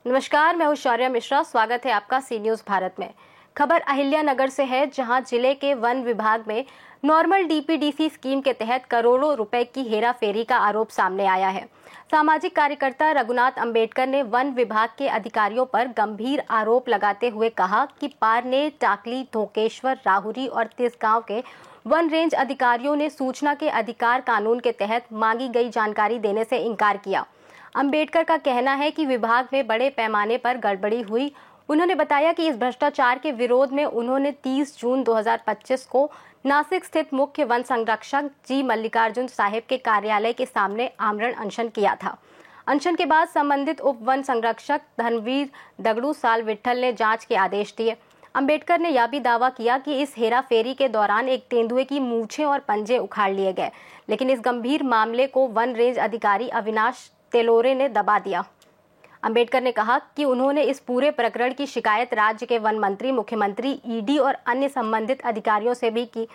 नमस्कार, मैं हूं शौर्या मिश्रा। स्वागत है आपका सी न्यूज भारत में। खबर अहिल्यानगर से है, जहां जिले के वन विभाग में नॉर्मल डीपीडीसी स्कीम के तहत करोड़ों रुपए की हेराफेरी का आरोप सामने आया है। सामाजिक कार्यकर्ता रघुनाथ अंबेडकर ने वन विभाग के अधिकारियों पर गंभीर आरोप लगाते हुए कहा कि पारनेर, टाकली, धोकेश्वर, राहुरी और तिसगांव के वन रेंज अधिकारियों ने सूचना के अधिकार कानून के तहत मांगी गई जानकारी देने से इनकार किया। अंबेडकर का कहना है कि विभाग में बड़े पैमाने पर गड़बड़ी हुई। उन्होंने बताया कि इस भ्रष्टाचार के विरोध में उन्होंने 30 जून 2025 को नासिक स्थित मुख्य वन संरक्षक जी मल्लिकार्जुन साहेब के कार्यालय के सामने आमरण अनशन किया था। अनशन के बाद संबंधित उप वन संरक्षक धनवीर दगड़ू साल विट्ठल ने जांच के आदेश दिए। अंबेडकर ने यह भी दावा किया कि इस हेराफेरी के दौरान एक तेंदुए की मूछें और पंजे उखाड़ लिए गए, लेकिन इस गंभीर मामले को वन रेंज अधिकारी अविनाश तेलोरे ने दबा दिया। अंबेडकर ने कहा कि उन्होंने इस पूरे प्रकरण की शिकायत राज्य के वन मंत्री, मुख्यमंत्री, ईडी और अन्य संबंधित अधिकारियों से भी की।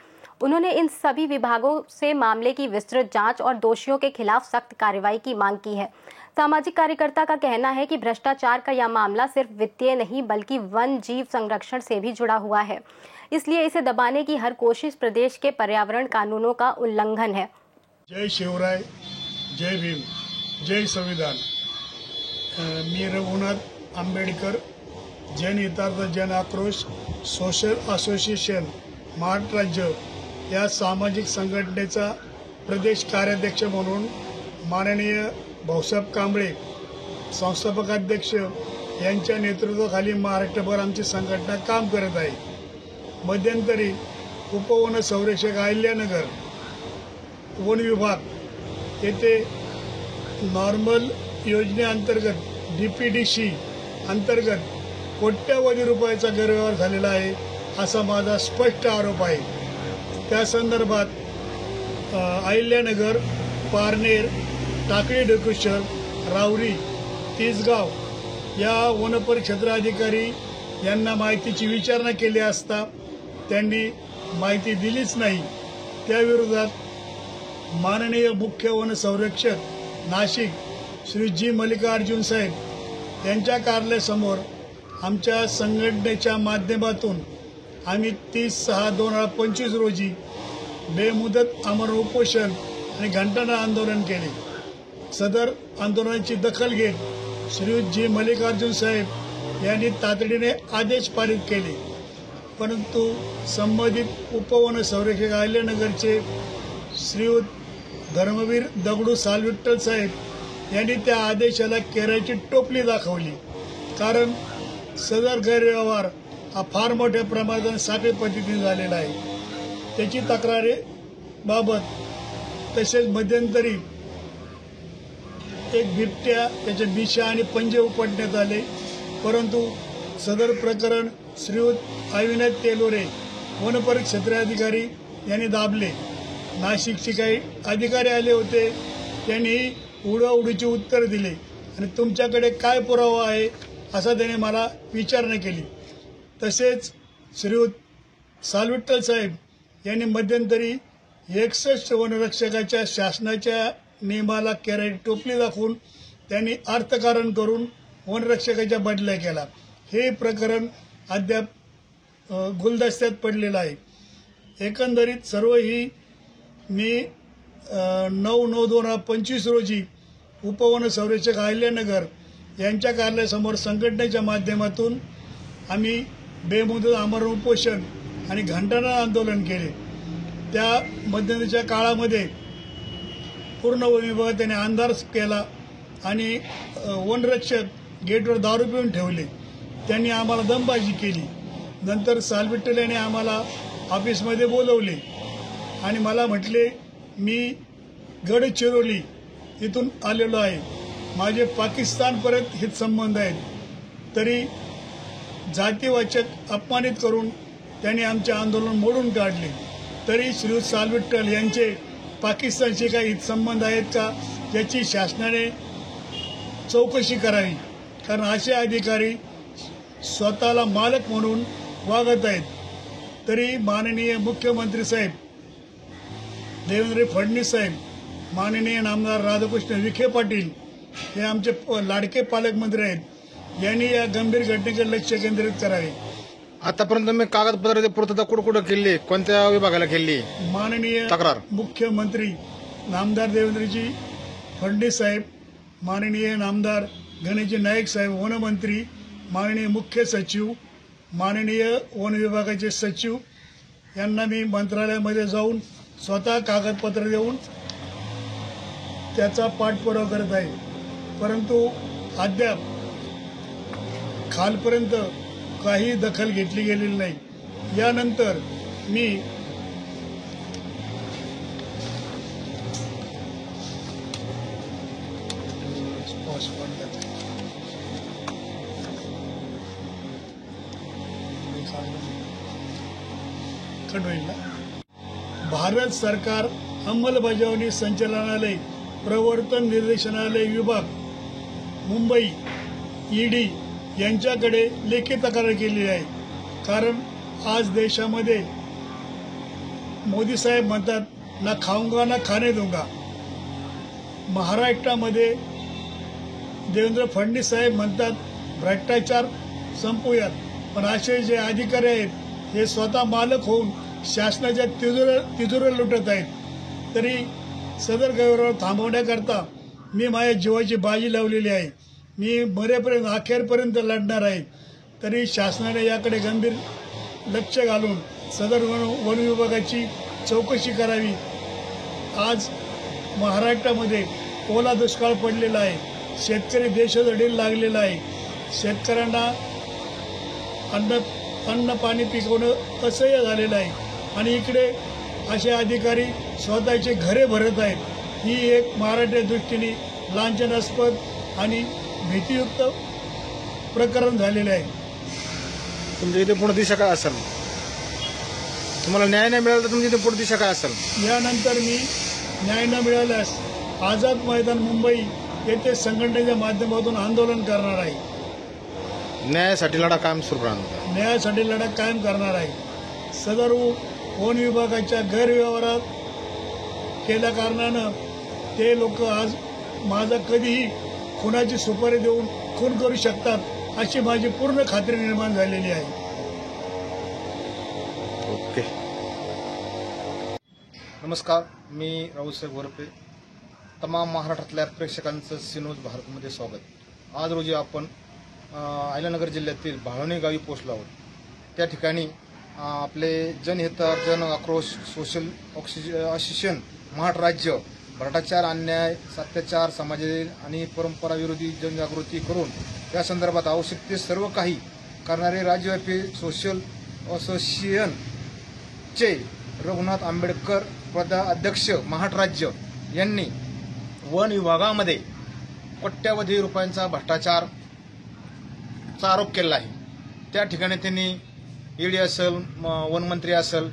उन्होंने इन सभी विभागों से मामले की विस्तृत जांच और दोषियों के खिलाफ सख्त कार्रवाई की मांग की है। सामाजिक कार्यकर्ता का कहना है कि भ्रष्टाचार का यह मामला सिर्फ वित्तीय नहीं बल्कि वन जीव संरक्षण से भी जुड़ा हुआ है, इसलिए इसे दबाने की हर कोशिश प्रदेश के पर्यावरण कानूनों का उल्लंघन है। जय शिवराय, जय भीम, जय संविधान। मी रघुनाथ आंबेडकर, जन हितार्थ जन आक्रोश सोशल असोसिएशन महाराष्ट्र राज्य या सामाजिक संघटनेचा प्रदेश कार्याध्यक्ष म्हणून माननीय भाऊसाहेब कांबळे संस्थापक अध्यक्ष यांच्या नेतृत्वाखाली महाराष्ट्रभर आमची संघटना काम करत आहे। मध्यंतरी उपवन संरक्षक अहिल्यानगर वन विभाग येथे नॉर्मल योजनेअंतर्गत डीपीडीसी अंतर्गत कोट्यवधी रुपयाचा गैरव्यवहार झालेला आहे असा माझा स्पष्ट आरोप आहे। त्या संदर्भात अहिल्यानगर, पारनेर, टाकळी, धोकेश्वर, राहुरी, तिसगाव या वनपरिक्षेत्र अधिकारी यांना माहितीची विचारणा केली असता त्यांनी माहिती दिलीच नाही। त्याविरोधात माननीय मुख्य वन संरक्षक नाशिक श्री जी मल्लिकार्जुन साहेब यांच्या कार्यालयासमोर आमच्या संघटनेच्या माध्यमातून आम्ही 30/6/2025 रोजी बेमुदत आमरण उपोषण आणि घंटानाद आंदोलन केले। सदर आंदोलनाची दखल घेत श्री जी मल्लिकार्जुन साहेब यांनी तातडीने आदेश पारित केले, परंतु संबंधित उपवन संरक्षक अहिल्यानगरचे श्रीयुत धर्मवीर दगडू सालविठ्ठल साहेब यांनी त्या आदेशाला केराची टोपली दाखवली, कारण सदर गैरव्यवहार हा फार मोठ्या प्रमाणात साखळी पद्धतीने झालेला आहे। त्याची तक्रारी बाबत तसेच मध्यंतरी एक बिबट्या, त्याचे दिशा आणि पंजे उपटण्यात आले, परंतु सदर प्रकरण श्रीयुत अविनाश तेलोरे वनपरिक्षेत्र अधिकारी यांनी दाबले। नाशिकचे काही अधिकारी आले होते, त्यांनी उडवाउडीची उत्तर दिले आणि तुमच्याकडे काय पुरावा आहे असा त्याने मला विचारणा केली। तसेच श्रीयुत सालविठ्ठल साहेब यांनी मध्यंतरी 61 वनरक्षकाच्या शासनाच्या नियमाला केराची टोपली दाखवून त्यांनी अर्थकारण करून वनरक्षकाच्या बदल्या केला। हे प्रकरण अद्याप गुलदस्त्यात पडलेलं आहे। एकंदरीत सर्व ही मी 9/9/2025 रोजी उपवन संरक्षक अहिल्यानगर यांच्या कार्यालयासमोर संघटनेच्या माध्यमातून आम्ही बेमुदत आमरण उपोषण आणि घंटानाद आंदोलन केले। त्या मध्यंतरीच्या काळामध्ये पूर्ण वन विभाग त्याने अंधार केला आणि वनरक्षक गेटवर दारू पिऊन ठेवले। त्यांनी आम्हाला दमबाजी केली। नंतर सालविठ्ठल यांनी आम्हाला ऑफिसमध्ये बोलवले आणि मला म्हटले, मी गडचिरोली इथून आलेलो आहे, माझे पाकिस्तानपर्यंत हित संबंध आहेत, तरी जातीवाचक अपमानित करून त्यांनी आमचे आंदोलन मोडून काढले। तरी श्रीयुत सालविठ्ठल यांचे पाकिस्तानशी काही हितसंबंध आहेत का याची शासनाने चौकशी करावी, कारण असे अधिकारी स्वतःला मालक म्हणून वागत आहेत। तरी माननीय मुख्यमंत्री साहेब देवेंद्र फडणवीस साहेब, माननीय नामदार राधाकृष्ण विखे पाटील हे आमचे लाडके पालकमंत्री आहेत, यांनी या गंभीर घटनेकडे लक्ष केंद्रित करावे. आतापर्यंत मी कागदपत्राची पूर्तता कुठं केली, कोणत्या विभागाला केली? माननीय तक्रार मुख्यमंत्री नामदार देवेंद्रजी फडणवीस साहेब, माननीय नामदार गणेशजी नाईक साहेब वनमंत्री, माननीय मुख्य सचिव, माननीय वन विभागाचे सचिव यांना मी मंत्रालयामध्ये जाऊन स्वतः कागदपत्र देऊन त्याचा पाठपुरावा करत आहे. परंतु अद्याप खालपर्यंत काही दखल घेतली गेलेली नाही. यानंतर मी भारत सरकार अंमलबजावणी संचालनालय, प्रवर्तन निर्देशनालय विभाग, मुंबई, ईडी यांच्याकडे लेखी तक्रार केली आहे. कारण आज देशामध्ये मोदी साहेब म्हणतात ना खाऊंगा ना खाने दूंगा. महाराष्ट्रामध्ये देवेंद्र फडणवीस साहेब म्हणतात भ्रष्टाचार संपवूयात, पण असे जे अधिकारी आहेत हे स्वतः मालक होऊन शासनाच्या तिजोऱ्या लुटत आहेत. तरी सदर गैरव्यवहार थांबवण्याकरता मी माझ्या जीवाची बाजी लावलेली आहे. मी मरेपर्यंत अखेरपर्यंत लढणार आहे. तरी शासनाने याकडे गंभीर लक्ष घालून सदर वन विभागाची चौकशी करावी. आज महाराष्ट्रामध्ये ओला दुष्काळ पडलेला आहे. शेतकरी देशोधडीला लागलेला आहे. शेतकऱ्यांना अन्न पाणी पिकवणं असह्य झालेलं आहे आणि इकडे असे अधिकारी स्वतःचे घरे भरत आहेत. ही एक महाराष्ट्र दृष्टीने लांछनास्पद आणि भीतीयुक्त प्रकरण झालेले आहे. तुमच्या इथे पूर्ण दिशा काय असेल? तुम्हाला न्याय नाही मिळाला तर तुमच्या इथे पूर्ण दिशा काय असेल? यानंतर मी न्याय न मिळाल्यास आझाद मैदान मुंबई येथे संघटनेच्या माध्यमातून आंदोलन करणार आहे. न्यायासाठी लढा कायम सुरू राहणार. न्यायासाठी लढा कायम करणार आहे. सदर वन विभागाच्या गैरव्यवहारात केल्या कारणानं ते लोक आज माझा कधीही खुनाची सुपारी देऊन खून करू शकतात अशी माझी पूर्ण खात्री निर्माण झालेली आहे. ओके. नमस्कार, मी राऊसाहेब वरपे. तमाम महाराष्ट्रातल्या प्रेक्षकांचं सी न्यूज भारतमध्ये स्वागत. आज रोजी आपण अहिल्यानगर जिल्ह्यातील भाळवणी गावी पोहोचलो आहोत. त्या ठिकाणी आपले जनहितार्जन आक्रोश सोशल ऑक्सिशन महाराष्ट्र राज्य भ्रष्टाचार, अन्याय, अत्याचार, समाजातील आणि परंपराविरोधी जनजागृती करून या संदर्भात आवश्यक ते सर्व काही करणारे राज्यव्यापी सोशल असोसिएशनचे रघुनाथ आंबेडकर अध्यक्ष महाराष्ट्र राज्य यांनी वन विभागामध्ये कोट्यावधी रुपयांचा भ्रष्टाचारचा आरोप केला आहे. त्या ठिकाणी त्यांनी ईडी असेल, वनमंत्री असेल,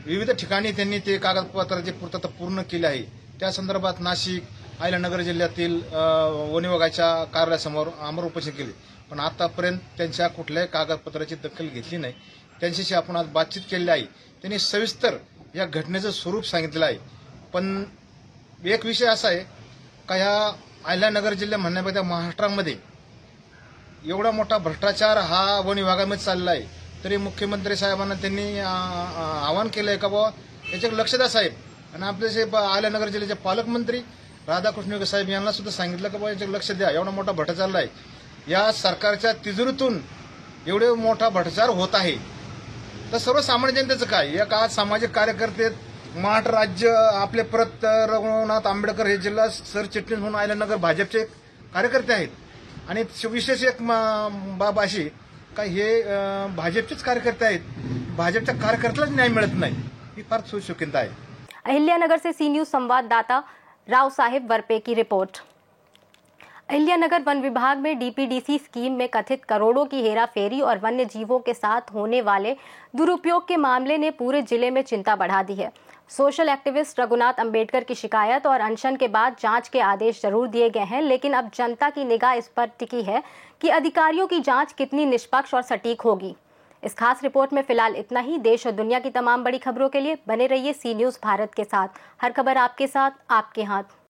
विविध ठिकाणी त्यांनी ते कागदपत्राची पूर्तता पूर्ण केली आहे. त्या संदर्भात नाशिक, अहिल्यानगर जिल्ह्यातील वन विभागाच्या कार्यालयासमोर आमरण उपोषण केले, पण आतापर्यंत त्यांच्या कुठल्याही कागदपत्राची दखल घेतली नाही. त्यांच्याशी आपण आज बातचीत केली आहे. त्यांनी सविस्तर या घटनेचं स्वरूप सांगितलं आहे. पण एक विषय असा आहे का ह्या अहिल्यानगर जिल्हा म्हणण्यापेक्षा महाराष्ट्रामध्ये एवढा मोठा भ्रष्टाचार हा वन विभागामध्ये चालला आहे. तरी मुख्यमंत्री साहेबांना त्यांनी आवाहन केलं आहे का बाबा याच्याकडे लक्ष द्या साहेब. आणि आपले अहिल्यानगर जिल्ह्याचे पालकमंत्री राधाकृष्ण विखे साहेब यांना सुद्धा सांगितलं का बाबा याच्याकडे लक्ष द्या. एवढा मोठा भ्रष्टाचार चालला आहे. या सरकारच्या तिजोरीतून एवढे मोठा भ्रष्टाचार होत आहे तर सर्वसामान्य जनतेचं काय? या काळात सामाजिक कार्यकर्ते, महाराष्ट्र राज्य आपले परत रघुनाथ आंबेडकर हे जिल्हा सरचिटणीस म्हणून अहिल्यानगर भाजपचे कार्यकर्ते आहेत. आणि विशेष एक बाब अशी का हे भाजपचेच कार्यकर्ते आहेत. भाजपच्या कार्यकर्त्यालाच न्याय मिळत नाही, ही फार सुशोकिंता आहे. अहिल्यानगर से सी न्यूज संवाददाता राव साहिब वरपे की रिपोर्ट। अहिल्यानगर वन विभाग में डीपीडीसी स्कीम में कथित करोड़ों की हेराफेरी और वन्य जीवों के साथ होने वाले दुरुपयोग के मामले ने पूरे जिले में चिंता बढ़ा दी है। सोशल एक्टिविस्ट रघुनाथ अंबेडकर की शिकायत और अनशन के बाद जांच के आदेश जरूर दिए गए हैं, लेकिन अब जनता की निगाह इस पर टिकी है कि अधिकारियों की जांच कितनी निष्पक्ष और सटीक होगी। इस खास रिपोर्ट में फिलहाल इतना ही। देश और दुनिया की तमाम बड़ी खबरों के लिए बने रहिए सी न्यूज़ भारत के साथ। हर खबर आपके साथ, आपके हाथ।